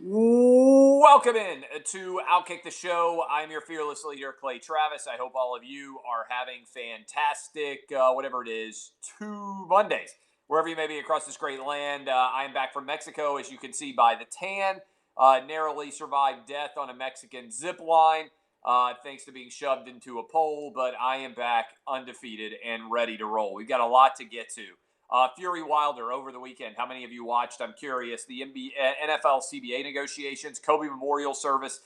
Welcome in to Outkick the Show. I'm your fearless leader, Clay Travis. I hope all of you are having fantastic, whatever it is, 2 Mondays, wherever you may be across this great land. I am back from Mexico, as you can see by the tan. Narrowly survived death on a Mexican zip line, thanks to being shoved into a pole, but I am back undefeated and ready to roll. We've got a lot to get to. Fury Wilder over the weekend. How many of you watched? I'm curious. The NFL CBA negotiations, Kobe Memorial Service.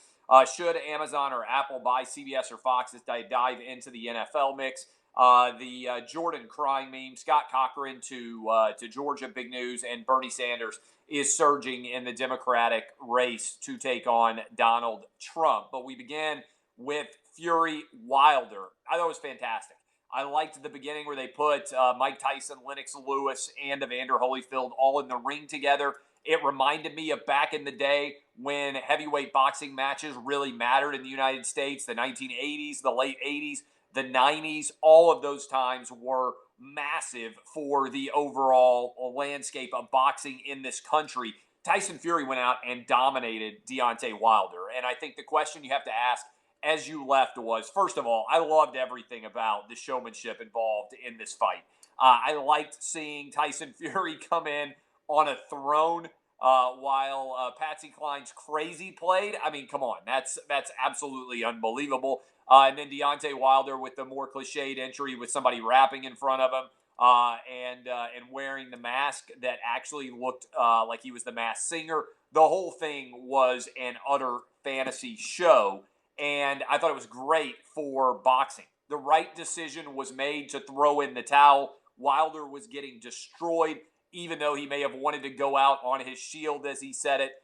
Should Amazon or Apple buy CBS or Fox as they dive into the NFL mix? The Jordan crying meme, Scott Cochran to Georgia, big news, and Bernie Sanders is surging in the Democratic race to take on Donald Trump. But we began with Fury Wilder. I thought it was fantastic. I liked the beginning where they put Mike Tyson, Lennox Lewis, and Evander Holyfield all in the ring together. It reminded me of back in the day when heavyweight boxing matches really mattered in the United States, the 1980s, the late 80s, the 90s. All of those times were massive for the overall landscape of boxing in this country. Tyson Fury went out and dominated Deontay Wilder. And I think the question you have to ask as you left was, first of all, I loved everything about the showmanship involved in this fight. I liked seeing Tyson Fury come in on a throne while Patsy Cline's crazy played. I mean, come on, that's absolutely unbelievable. And then Deontay Wilder with the more cliched entry with somebody rapping in front of him and wearing the mask that actually looked like he was the masked singer. The whole thing was an utter fantasy show. And I thought it was great for boxing. The right decision was made to throw in the towel. Wilder was getting destroyed, even though he may have wanted to go out on his shield, as he said it.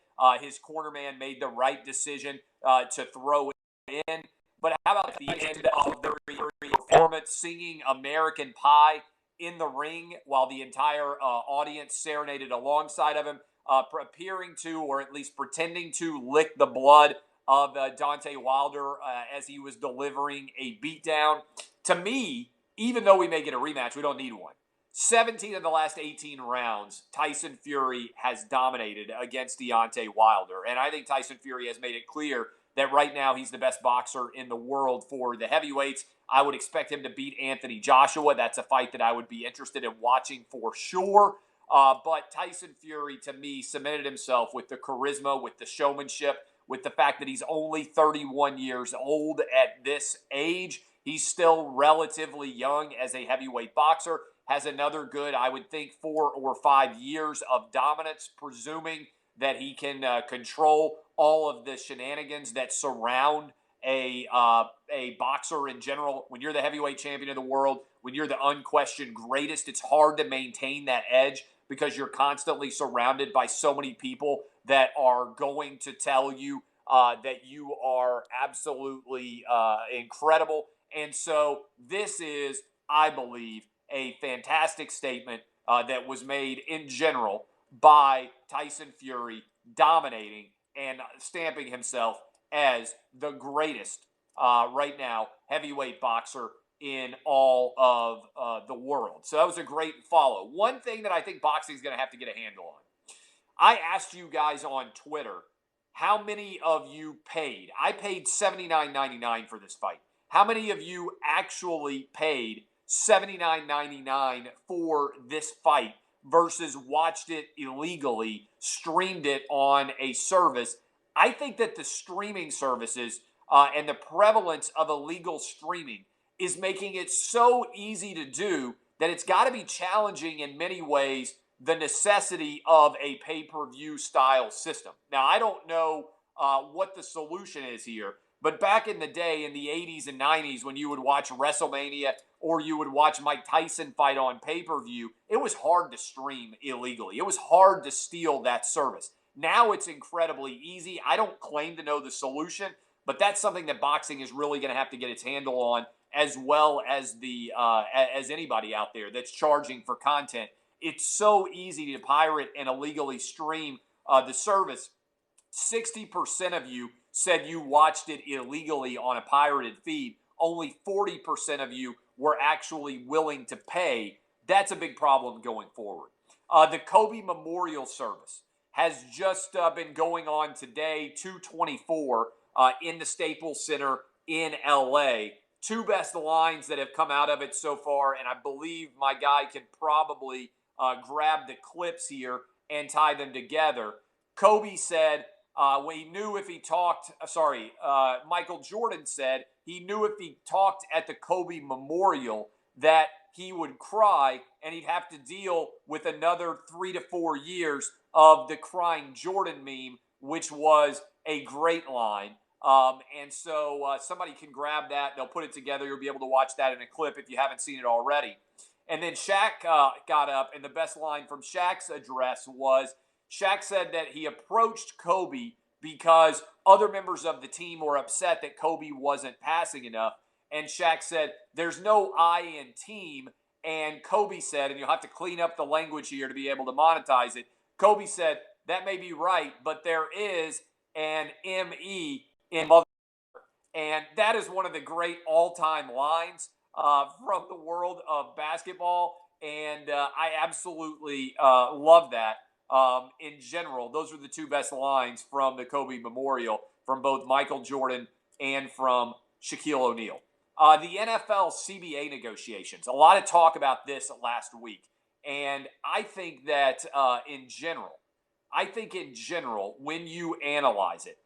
His cornerman made the right decision to throw in. But how about the end of the performance, singing American Pie in the ring while the entire audience serenaded alongside of him, appearing to, or at least pretending to, lick the blood of Deontay Wilder as he was delivering a beatdown. To me, even though we may get a rematch, we don't need one. 17 of the last 18 rounds, Tyson Fury has dominated against Deontay Wilder. And I think Tyson Fury has made it clear that right now he's the best boxer in the world for the heavyweights. I would expect him to beat Anthony Joshua. That's a fight that I would be interested in watching for sure. But Tyson Fury, to me, cemented himself with the charisma, with the showmanship, with the fact that he's only 31 years old at this age. He's still relatively young as a heavyweight boxer, has another good, I would think, 4 or 5 years of dominance, presuming that he can control all of the shenanigans that surround a boxer in general. When you're the heavyweight champion of the world, when you're the unquestioned greatest, it's hard to maintain that edge because you're constantly surrounded by so many people that are going to tell you that you are absolutely incredible. And so this is, I believe, a fantastic statement that was made in general by Tyson Fury, dominating and stamping himself as the greatest right now heavyweight boxer in all of the world. So that was a great follow. One thing that I think boxing is going to have to get a handle on. I asked you guys on Twitter how many of you paid. I paid $79.99 for this fight. How many of you actually paid $79.99 for this fight versus watched it illegally, streamed it on a service? I think that the streaming services and the prevalence of illegal streaming is making it so easy to do that it's got to be challenging in many ways the necessity of a pay-per-view style system. Now, I don't know what the solution is here, but back in the day, in the 80s and 90s, when you would watch WrestleMania or you would watch Mike Tyson fight on pay-per-view, it was hard to stream illegally. It was hard to steal that service. Now it's incredibly easy. I don't claim to know the solution, but that's something that boxing is really going to have to get its handle on, as well as as anybody out there that's charging for content. It's so easy to pirate and illegally stream the service. 60% of you said you watched it illegally on a pirated feed. Only 40% of you were actually willing to pay. That's a big problem going forward. The Kobe Memorial Service has just been going on today, 224 in the Staples Center in LA. Two best lines that have come out of it so far, and I believe my guy can probably grab the clips here and tie them together. Kobe said he knew if he talked, Michael Jordan said he knew if he talked at the Kobe Memorial that he would cry and he'd have to deal with another 3 to 4 years of the crying Jordan meme, which was a great line. And so somebody can grab that. They'll put it together. You'll be able to watch that in a clip if you haven't seen it already. And then Shaq got up, and the best line from Shaq's address was, Shaq said that he approached Kobe because other members of the team were upset that Kobe wasn't passing enough. And Shaq said, there's no I in team. And Kobe said, and you'll have to clean up the language here to be able to monetize it. Kobe said, that may be right, but there is an M-E in mother. And that is one of the great all-time lines from the world of basketball. And I absolutely love that. In general, those are the two best lines from the Kobe Memorial from both Michael Jordan and from Shaquille O'Neal. The NFL CBA negotiations, a lot of talk about this last week. And I think that in general, when you analyze it,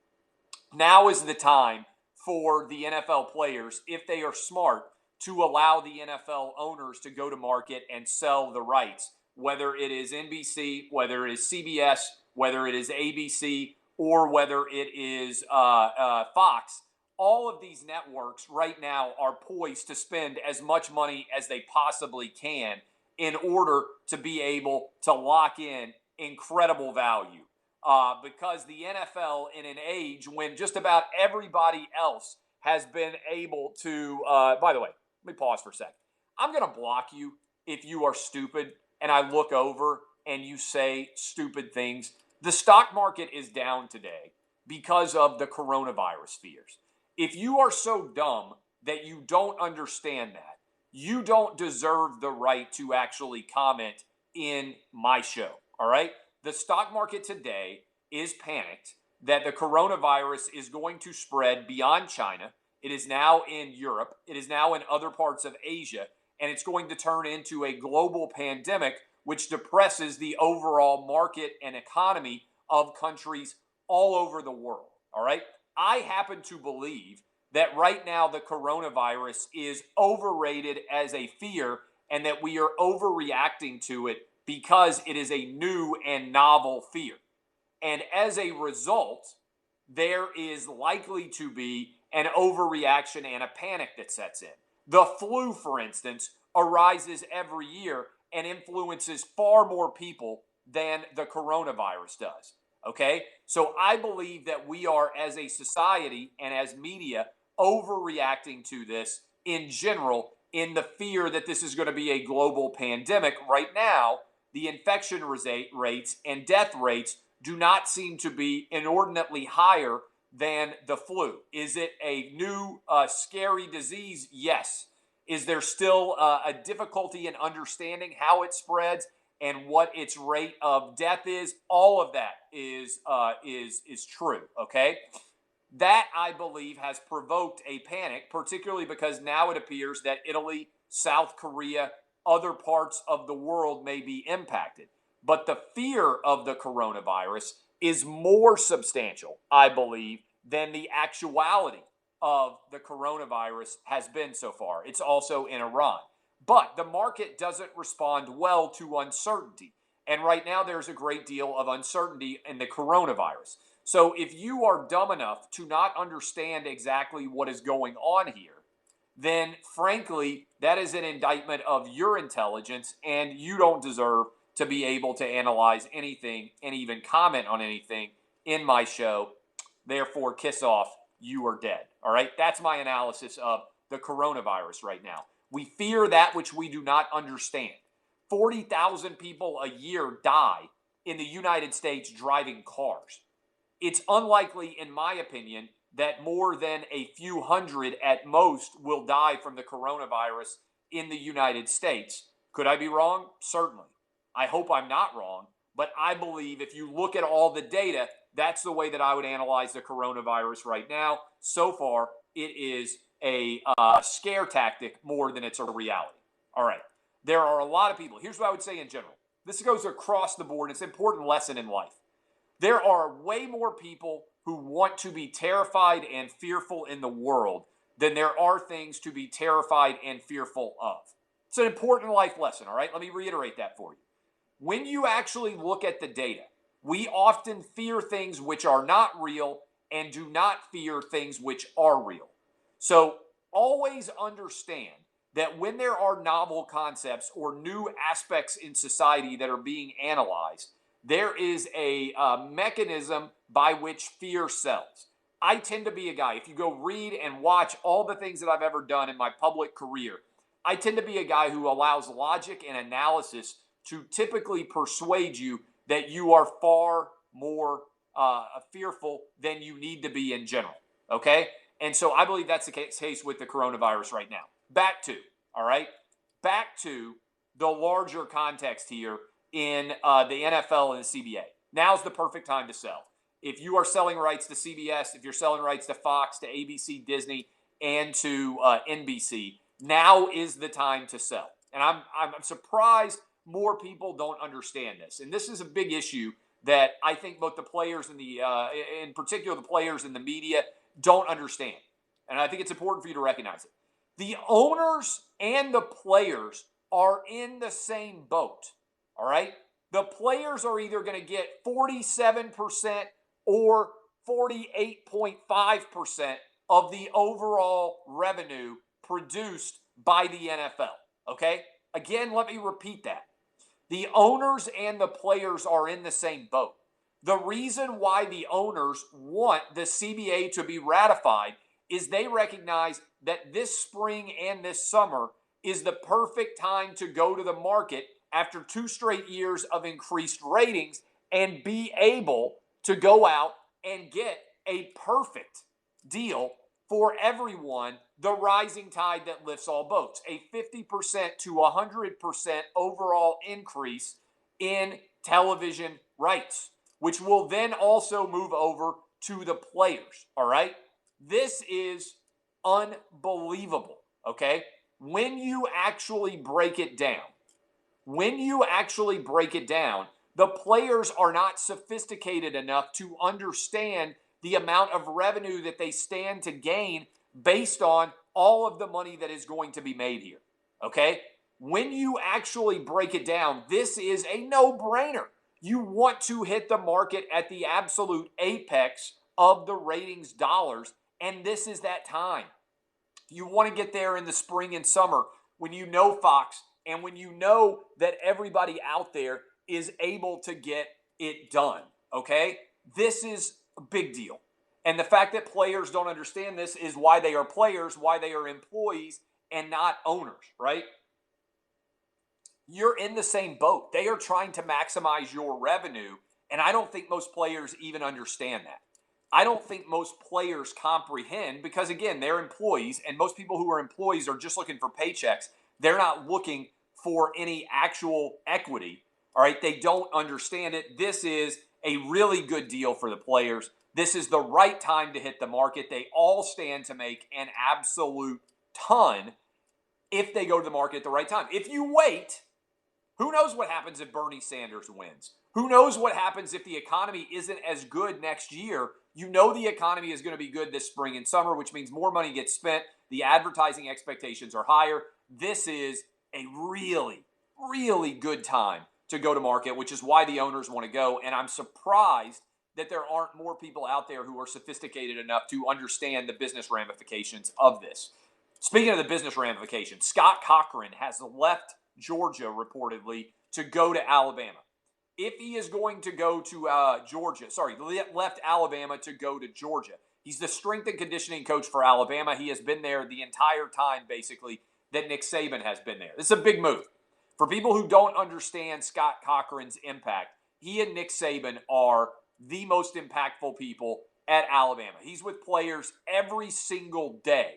now is the time for the NFL players, if they are smart, to allow the NFL owners to go to market and sell the rights, whether it is NBC, whether it is CBS, whether it is ABC, or whether it is Fox. All of these networks right now are poised to spend as much money as they possibly can in order to be able to lock in incredible value. Because the NFL, in an age when just about everybody else has been able to, by the way, let me pause for a second. I'm going to block you if you are stupid and I look over and you say stupid things. The stock market is down today because of the coronavirus fears. If you are so dumb that you don't understand that, you don't deserve the right to actually comment in my show, all right? The stock market today is panicked that the coronavirus is going to spread beyond China. It is now in Europe. It is now in other parts of Asia, and it's going to turn into a global pandemic, which depresses the overall market and economy of countries all over the world, all right? I happen to believe that right now the coronavirus is overrated as a fear and that we are overreacting to it because it is a new and novel fear. And as a result, there is likely to be an overreaction and a panic that sets in. The flu, for instance, arises every year and influences far more people than the coronavirus does. Okay? So I believe that we are, as a society and as media, overreacting to this in general in the fear that this is going to be a global pandemic. Right now, the infection rates and death rates do not seem to be inordinately higher than the flu. Is it a new scary disease? Yes. Is there still a difficulty in understanding how it spreads and what its rate of death is? All of that is true, okay? That, I believe, has provoked a panic, particularly because now it appears that Italy, South Korea, other parts of the world may be impacted. But the fear of the coronavirus is more substantial, I believe, than the actuality of the coronavirus has been so far. It's also in Iran. But the market doesn't respond well to uncertainty. And right now there's a great deal of uncertainty in the coronavirus. So if you are dumb enough to not understand exactly what is going on here, then frankly, that is an indictment of your intelligence, and you don't deserve to be able to analyze anything and even comment on anything in my show. Therefore, kiss off, you are dead. All right? That's my analysis of the coronavirus right now. We fear that which we do not understand. 40,000 people a year die in the United States driving cars. It's unlikely, in my opinion, that more than a few hundred at most will die from the coronavirus in the United States. Could I be wrong? Certainly. I hope I'm not wrong, But I believe if you look at all the data, that's the way that I would analyze the coronavirus right now. So far, it is a scare tactic more than it's a reality. All right. There are a lot of people. Here's what I would say in general. This goes across the board. It's an important lesson in life. There are way more people who want to be terrified and fearful in the world than there are things to be terrified and fearful of. It's an important life lesson, all right? Let me reiterate that for you. When you actually look at the data, we often fear things which are not real and do not fear things which are real. So always understand that when there are novel concepts or new aspects in society that are being analyzed, there is a mechanism by which fear sells. I tend to be a guy, if you go read and watch all the things that I've ever done in my public career, I tend to be a guy who allows logic and analysis to typically persuade you that you are far more fearful than you need to be in general, okay? And so I believe that's the case with the coronavirus right now. Back to the larger context here in the NFL and the CBA. Now's the perfect time to sell. If you are selling rights to CBS, if you're selling rights to Fox, to ABC, Disney, and to NBC, now is the time to sell. And I'm surprised more people don't understand this. And this is a big issue that I think both the players and in particular the players in the media don't understand. And I think it's important for you to recognize it. The owners and the players are in the same boat. All right? The players are either going to get 47% or 48.5% of the overall revenue produced by the NFL. Okay? Again, let me repeat that. The owners and the players are in the same boat. The reason why the owners want the CBA to be ratified is they recognize that this spring and this summer is the perfect time to go to the market after 2 straight years of increased ratings and be able to go out and get a perfect deal for everyone, the rising tide that lifts all boats. A 50% to 100% overall increase in television rights, which will then also move over to the players, all right? This is unbelievable, okay? When you actually break it down, the players are not sophisticated enough to understand the amount of revenue that they stand to gain based on all of the money that is going to be made here, okay? When you actually break it down, this is a no-brainer. You want to hit the market at the absolute apex of the ratings dollars, and this is that time. You want to get there in the spring and summer when you know Fox and when you know that everybody out there is able to get it done, okay? This is a big deal. And the fact that players don't understand this is why they are players, why they are employees, and not owners, right? You're in the same boat. They are trying to maximize your revenue, and I don't think most players even understand that. I don't think most players comprehend because, again, they're employees, and most people who are employees are just looking for paychecks. They're not looking for any actual equity, all right? They don't understand it. This is a really good deal for the players. This is the right time to hit the market. They all stand to make an absolute ton if they go to the market at the right time. If you wait, who knows what happens if Bernie Sanders wins? Who knows what happens if the economy isn't as good next year? You know the economy is going to be good this spring and summer, which means more money gets spent. The advertising expectations are higher. This is a really, really good time to go to market, which is why the owners want to go. And I'm surprised that there aren't more people out there who are sophisticated enough to understand the business ramifications of this. Speaking of the business ramifications, Scott Cochran has left Georgia reportedly to go to Alabama. If he is going to go to left Alabama to go to Georgia. He's the strength and conditioning coach for Alabama. He has been there the entire time, basically, that Nick Saban has been there. This is a big move. For people who don't understand Scott Cochran's impact, he and Nick Saban are the most impactful people at Alabama. He's with players every single day.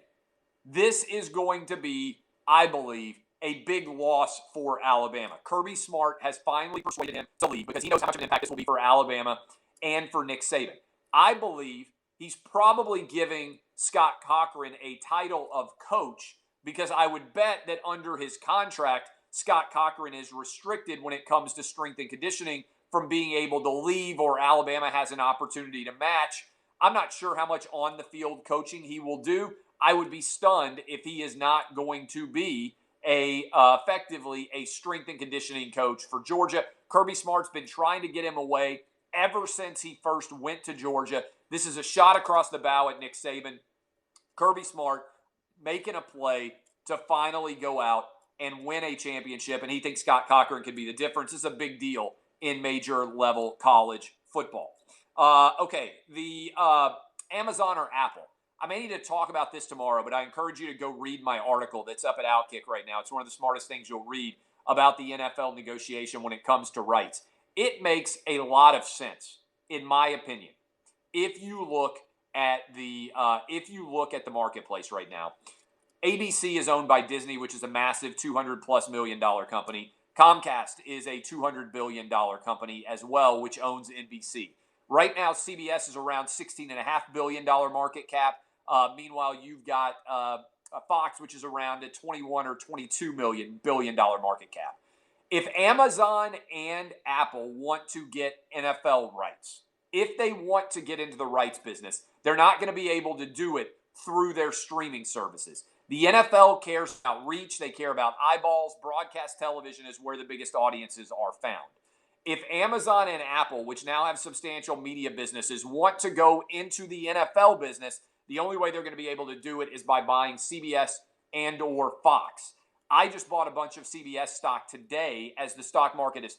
This is going to be, I believe, a big loss for Alabama. Kirby Smart has finally persuaded him to leave because he knows how much of an impact this will be for Alabama and for Nick Saban. I believe he's probably giving Scott Cochran a title of coach because I would bet that under his contract, Scott Cochran is restricted when it comes to strength and conditioning from being able to leave, or Alabama has an opportunity to match. I'm not sure how much on the field coaching he will do. I would be stunned if he is not going to be effectively a strength and conditioning coach for Georgia. Kirby Smart's been trying to get him away ever since he first went to Georgia. This is a shot across the bow at Nick Saban. Kirby Smart making a play to finally go out and win a championship, and he thinks Scott Cochran could be the difference. It's a big deal in major level college football. Okay, the Amazon or Apple. I may need to talk about this tomorrow, but I encourage you to go read my article that's up at Outkick right now. It's one of the smartest things you'll read about the NFL negotiation when it comes to rights. It makes a lot of sense, in my opinion, if you look at the marketplace right now. ABC is owned by Disney, which is a massive $200+ million company. Comcast is a $200 billion company as well, which owns NBC. Right now, CBS is around $16.5 billion market cap. Meanwhile, you've got Fox, which is around a $21 or $22 billion market cap. If Amazon and Apple want to get NFL rights, if they want to get into the rights business, they're not going to be able to do it through their streaming services. The NFL cares about reach. They care about eyeballs. Broadcast television is where the biggest audiences are found. If Amazon and Apple, which now have substantial media businesses, want to go into the NFL business, the only way they're going to be able to do it is by buying CBS and or Fox. I just bought a bunch of CBS stock today as the stock market is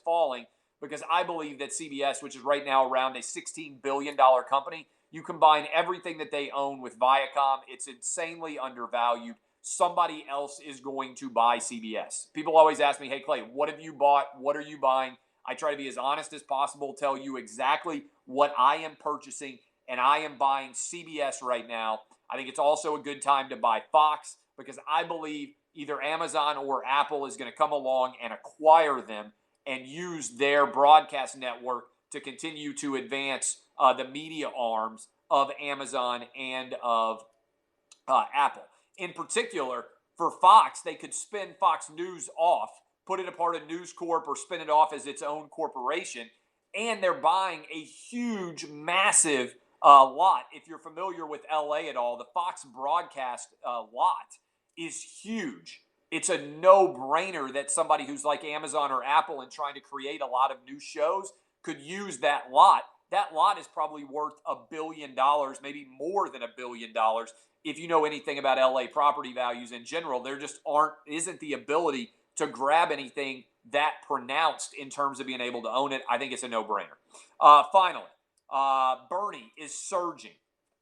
falling because I believe that CBS, which is right now around a $16 billion company, you combine everything that they own with Viacom, it's insanely undervalued. Somebody else is going to buy CBS. People always ask me, hey, Clay, what have you bought? What are you buying? I try to be as honest as possible, tell you exactly what I am purchasing, and I am buying CBS right now. I think it's also a good time to buy Fox because I believe either Amazon or Apple is going to come along and acquire them and use their broadcast network to continue to advance the media arms of Amazon and of Apple. In particular, for Fox, they could spin Fox News off, put it a part of News Corp, or spin it off as its own corporation, and they're buying a huge, massive lot. If you're familiar with LA at all, the Fox broadcast lot is huge. It's a no-brainer that somebody who's like Amazon or Apple and trying to create a lot of new shows could use that lot. That lot is probably worth $1 billion, maybe more than $1 billion. If you know anything about LA property values in general, there just isn't the ability to grab anything that pronounced in terms of being able to own it. I think it's a no-brainer. Finally, Bernie is surging.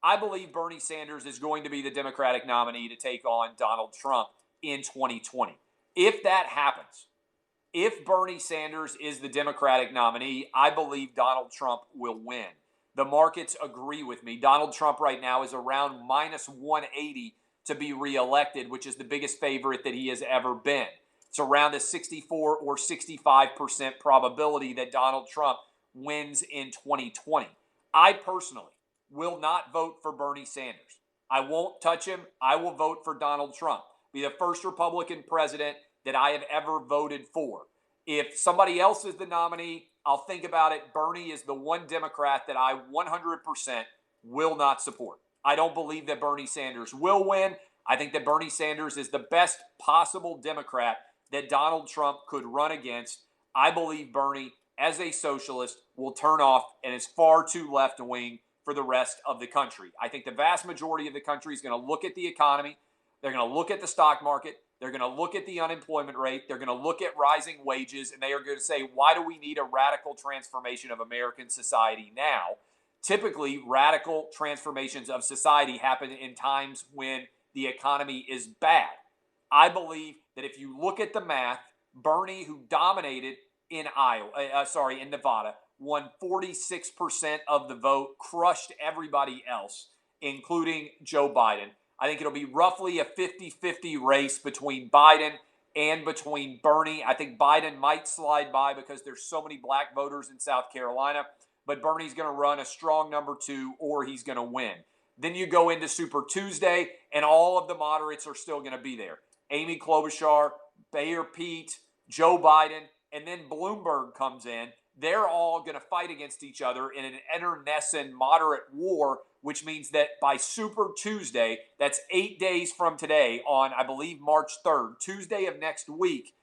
I believe Bernie Sanders is going to be the Democratic nominee to take on Donald Trump in 2020. If that happens, if Bernie Sanders is the Democratic nominee, I believe Donald Trump will win. The markets agree with me. Donald Trump right now is around minus 180 to be reelected, which is the biggest favorite that he has ever been. It's around a 64 or 65% probability that Donald Trump wins in 2020. I personally will not vote for Bernie Sanders. I won't touch him. I will vote for Donald Trump. Be the first Republican president that I have ever voted for. If somebody else is the nominee, I'll think about it. Bernie is the one Democrat that I 100% will not support. I don't believe that Bernie Sanders will win. I think that Bernie Sanders is the best possible Democrat that Donald Trump could run against. I believe Bernie, as a socialist, will turn off and is far too left-wing for the rest of the country. I think the vast majority of the country is going to look at the economy. They're going to look at the stock market. They're going to look at the unemployment rate. They're going to look at rising wages, and they are going to say, why do we need a radical transformation of American society now? Typically, radical transformations of society happen in times when the economy is bad. I believe that if you look at the math, Bernie, who dominated in Nevada, won 46% of the vote, crushed everybody else, including Joe Biden. I think it'll be roughly a 50-50 race between Biden and between Bernie. I think Biden might slide by because there's so many black voters in South Carolina, but Bernie's going to run a strong number 2 or he's going to win. Then you go into Super Tuesday, and all of the moderates are still going to be there. Amy Klobuchar, Mayor Pete, Joe Biden, and then Bloomberg comes in. They're all going to fight against each other in an internecine moderate war, which means that by Super Tuesday, that's 8 days from today on, I believe, March 3rd, Tuesday of next week,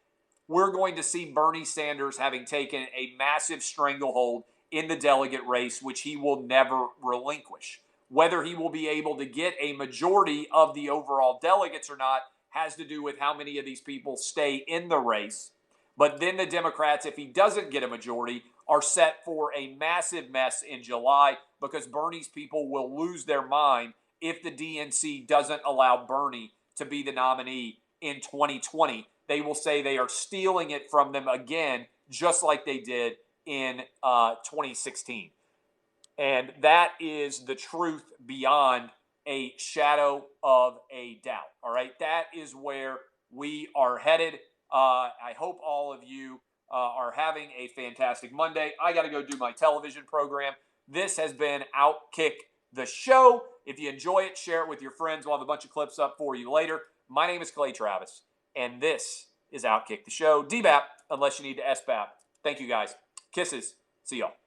we're going to see Bernie Sanders having taken a massive stranglehold in the delegate race, which he will never relinquish. Whether he will be able to get a majority of the overall delegates or not has to do with how many of these people stay in the race. But then the Democrats, if he doesn't get a majority, are set for a massive mess in July because Bernie's people will lose their mind if the DNC doesn't allow Bernie to be the nominee in 2020. They will say they are stealing it from them again, just like they did in 2016. And that is the truth beyond a shadow of a doubt. All right, that is where we are headed. I hope all of you are having a fantastic Monday. I got to go do my television program. This has been Outkick the Show. If you enjoy it, share it with your friends. We'll have a bunch of clips up for you later. My name is Clay Travis, and this is Outkick the Show. DBAP, unless you need to SBAP. Thank you, guys. Kisses. See y'all.